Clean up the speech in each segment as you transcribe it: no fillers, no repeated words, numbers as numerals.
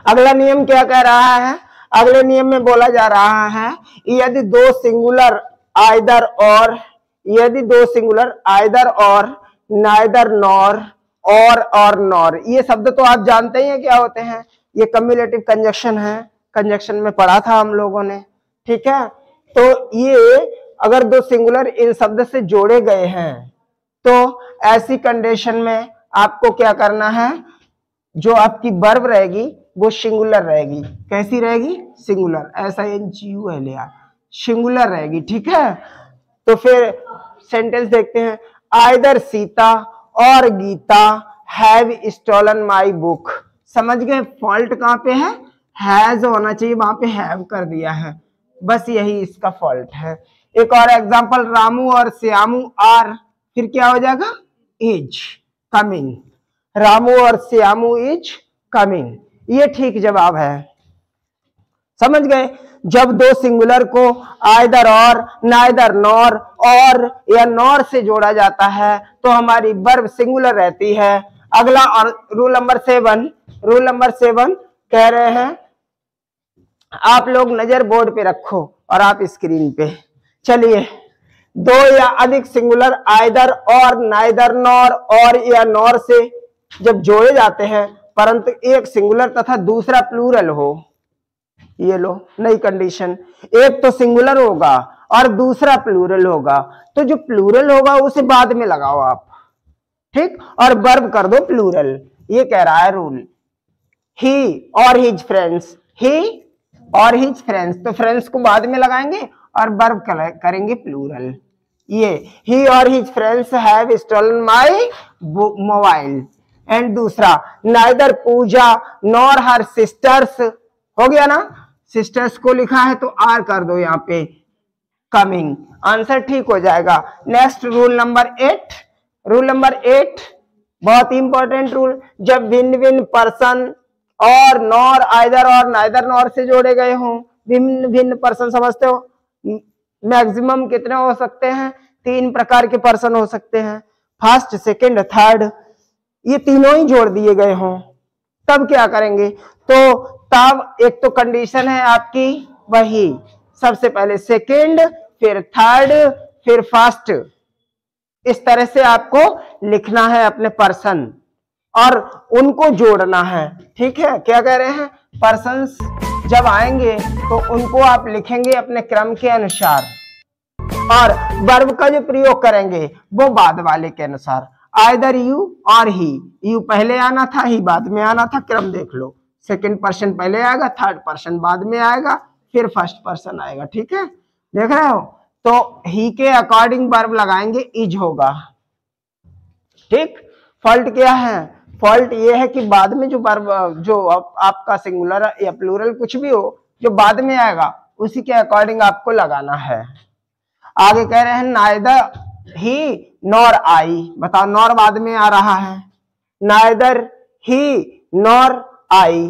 अगला नियम क्या कह रहा है? अगले नियम में बोला जा रहा है यदि दो सिंगुलर आइदर और, यदि दो सिंगुलर आइदर और, नाइदर नॉर, और नॉर, ये शब्द तो आप जानते ही हैं क्या होते हैं, ये कम्युलेटिव कंजक्शन है, कंजक्शन में पढ़ा था हम लोगों ने, ठीक है। तो ये अगर दो सिंगुलर इन शब्द से जोड़े गए हैं तो ऐसी कंडीशन में आपको क्या करना है, जो आपकी वर्ब रहेगी वो सिंगुलर रहेगी। कैसी रहेगी? सिंगुलर, SINGU है लिया, सिंगुलर रहेगी, ठीक है। तो फिर सेंटेंस देखते हैं, आइदर सीता और Gita have stolen my book. समझ गए फॉल्ट कहां पे है? हैज होना चाहिए, वहां पे हैव कर दिया है, बस यही इसका फॉल्ट है। एक और एग्जांपल, रामू और श्यामू आर, फिर क्या हो जाएगा? Is coming. रामू और श्यामू इज कमिंग, ये ठीक जवाब है। समझ गए? जब दो सिंगुलर को आइदर और, नाइदर नॉर, और या नॉर से जोड़ा जाता है तो हमारी वर्ब सिंगुलर रहती है। अगला और रूल नंबर 7, रूल नंबर 7 कह रहे हैं, आप लोग नजर बोर्ड पे रखो और आप स्क्रीन पे। चलिए, दो या अधिक सिंगुलर आइदर और, नाइदर नॉर, और या नॉर से जब जोड़े जाते हैं परंतु एक सिंगुलर तथा दूसरा प्लूरल हो, ये लो नई कंडीशन, एक तो सिंगुलर होगा और दूसरा प्लूरल होगा, तो जो प्लूरल होगा उसे बाद में लगाओ आप, ठीक, और वर्ब कर दो प्लूरल। ये कह रहा है रूल। ही और हिज फ्रेंड्स, ही और हिज फ्रेंड्स, तो फ्रेंड्स को बाद में लगाएंगे और वर्ब करेंगे प्लूरल। ये ही और his friends have stolen my mobile. And दूसरा, neither Puja nor her sisters, हो गया ना, सिस्टर्स को लिखा है तो आर कर दो यहाँ पे, कमिंग, आंसर ठीक हो जाएगा। Next rule number 8, rule number 8 बहुत इंपॉर्टेंट रूल, जब भिन्न भिन्न पर्सन और नॉर, आइदर और, नाइदर नॉर से जोड़े गए हों, भिन्न भिन्न पर्सन समझते हो, मैक्सिमम कितने हो सकते हैं? 3 प्रकार के पर्सन हो सकते हैं, फर्स्ट, सेकंड, थर्ड, ये तीनों ही जोड़ दिए गए हों, तब क्या करेंगे? तो तब एक तो कंडीशन है आपकी वही, सबसे पहले सेकंड, फिर थर्ड, फिर फर्स्ट, इस तरह से आपको लिखना है अपने पर्सन और उनको जोड़ना है, ठीक है। क्या कह रहे हैं? पर्सन्स जब आएंगे तो उनको आप लिखेंगे अपने क्रम के अनुसार और वर्ब का जो प्रयोग करेंगे वो बाद वाले के अनुसार, आइदर यू और ही, यू पहले आना था, ही बाद में आना था, क्रम देख लो, सेकंड पर्सन पहले आएगा, थर्ड पर्सन बाद में आएगा, फिर फर्स्ट पर्सन आएगा, ठीक है, देख रहे हो। तो ही के अकॉर्डिंग वर्ब लगाएंगे, इज होगा, ठीक। फॉल्ट क्या है? फॉल्ट ये है कि बाद में जो वर्ब, जो आपका सिंगुलर या प्लूरल कुछ भी हो, जो बाद में आएगा उसी के अकॉर्डिंग आपको लगाना है। आगे कह रहे हैं, नाइदर ही नॉर आई, बताओ नॉर बाद में आ रहा है, नाइदर ही नॉर आई,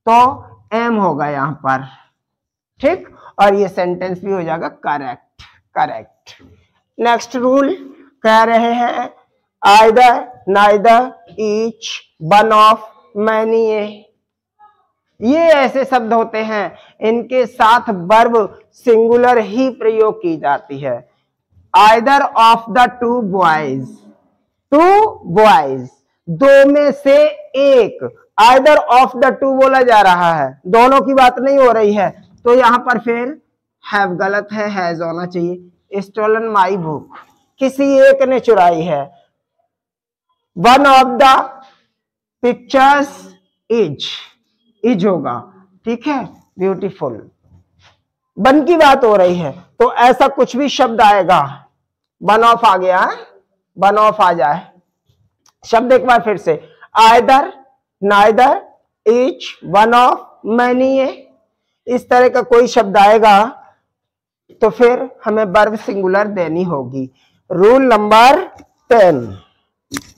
तो एम होगा यहां पर, ठीक, और ये सेंटेंस भी हो जाएगा करेक्ट, करेक्ट। नेक्स्ट रूल कह रहे हैं, either, neither, each, one of, many, ये ऐसे शब्द होते हैं इनके साथ वर्ब सिंगुलर ही प्रयोग की जाती है। Either of the two boys, two boys, दो में से एक, आइदर ऑफ द टू बोला जा रहा है, दोनों की बात नहीं हो रही है, तो यहां पर फिर हैव गलत है, हैज होना चाहिए। स्टोलन माई बुक, किसी एक ने चुराई है। One of the pictures is होगा, ठीक है, ब्यूटीफुल, वन की बात हो रही है तो ऐसा कुछ भी शब्द आएगा, वन ऑफ आ गया है, वन ऑफ आ जाए, शब्द एक बार फिर से, either, neither, each, one of, many, इस तरह का कोई शब्द आएगा तो फिर हमें वर्ब सिंगुलर देनी होगी। रूल नंबर 10,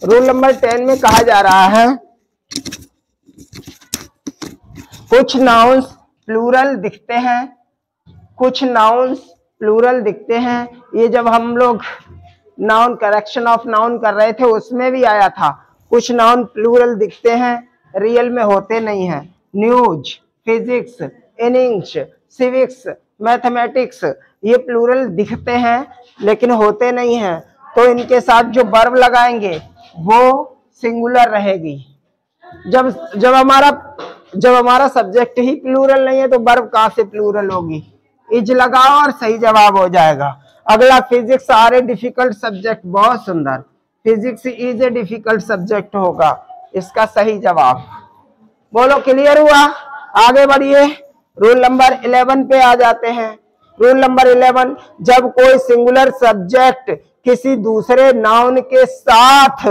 रूल नंबर 10 में कहा जा रहा है, कुछ नाउन्स प्लूरल दिखते हैं, कुछ नाउन्स प्लूरल दिखते हैं, ये जब हम लोग नाउन करेक्शन ऑफ नाउन कर रहे थे उसमें भी आया था, कुछ नाउन प्लूरल दिखते हैं, रियल में होते नहीं हैं, news, physics, innings, civics, mathematics, ये प्लूरल दिखते हैं लेकिन होते नहीं हैं, तो इनके साथ जो वर्ब लगाएंगे वो सिंगुलर रहेगी। जब हमारा सब्जेक्ट ही प्लूरल नहीं है तो वर्ब कहां से प्लूरल होगी। इज लगाओ और सही जवाब हो जाएगा। अगला physics are a difficult subject, बहुत सुंदर, physics is a difficult subject होगा इसका सही जवाब। बोलो क्लियर हुआ? आगे बढ़िए, रूल नंबर 11 पे आ जाते हैं। रूल नंबर 11, जब कोई सिंगुलर सब्जेक्ट किसी दूसरे नाउन के साथ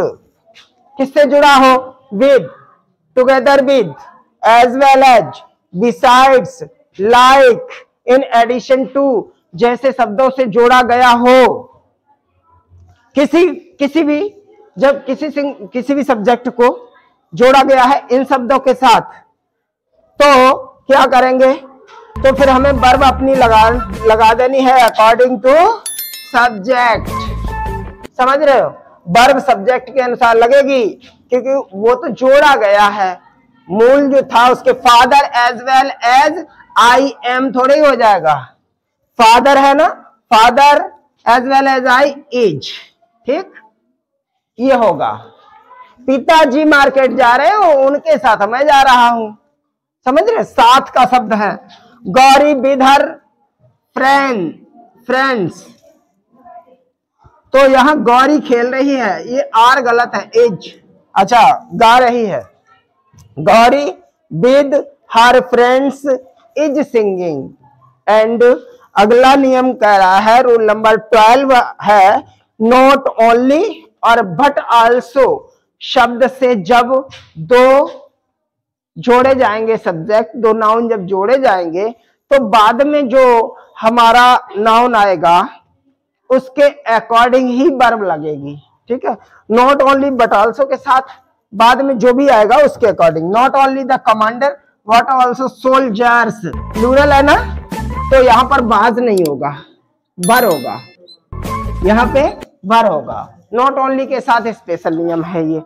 किससे जुड़ा हो, with, together with, as well as, besides, like, in addition to जैसे शब्दों से जोड़ा गया हो, किसी भी सब्जेक्ट को जोड़ा गया है इन शब्दों के साथ, तो क्या करेंगे, तो फिर हमें वर्ब अपनी लगा देनी है अकॉर्डिंग टू सब्जेक्ट। समझ रहे हो? वर्ब सब्जेक्ट के अनुसार लगेगी क्योंकि वो तो जोड़ा गया है। मूल जो था उसके father as well as I am थोड़े ही हो जाएगा। फादर है ना, father as well as I is, ठीक, ये होगा। पिताजी मार्केट जा रहे हो, उनके साथ मैं जा रहा हूं। समझ रहे? साथ का शब्द है। गौरी विद हर फ्रेंड्स, तो यहां गौरी खेल रही है, ये आर गलत है, इज, अच्छा गा रही है। Gauri with her friends is singing. And अगला नियम कह रहा है, रूल नंबर 12 है, नॉट ओनली और बट आल्सो शब्द से जब दो जोड़े जाएंगे, सब्जेक्ट दो नाउन जब जोड़े जाएंगे तो बाद में जो हमारा नाउन आएगा उसके अकॉर्डिंग ही वर्ब लगेगी। ठीक है, नॉट ओनली बट आल्सो के साथ बाद में जो भी आएगा उसके according. Not only the commander but also soldiers, plural है ना, तो यहां पर बाज नहीं होगा, बर होगा, यहाँ पे बर होगा। नॉट ओनली के साथ स्पेशल नियम है ये।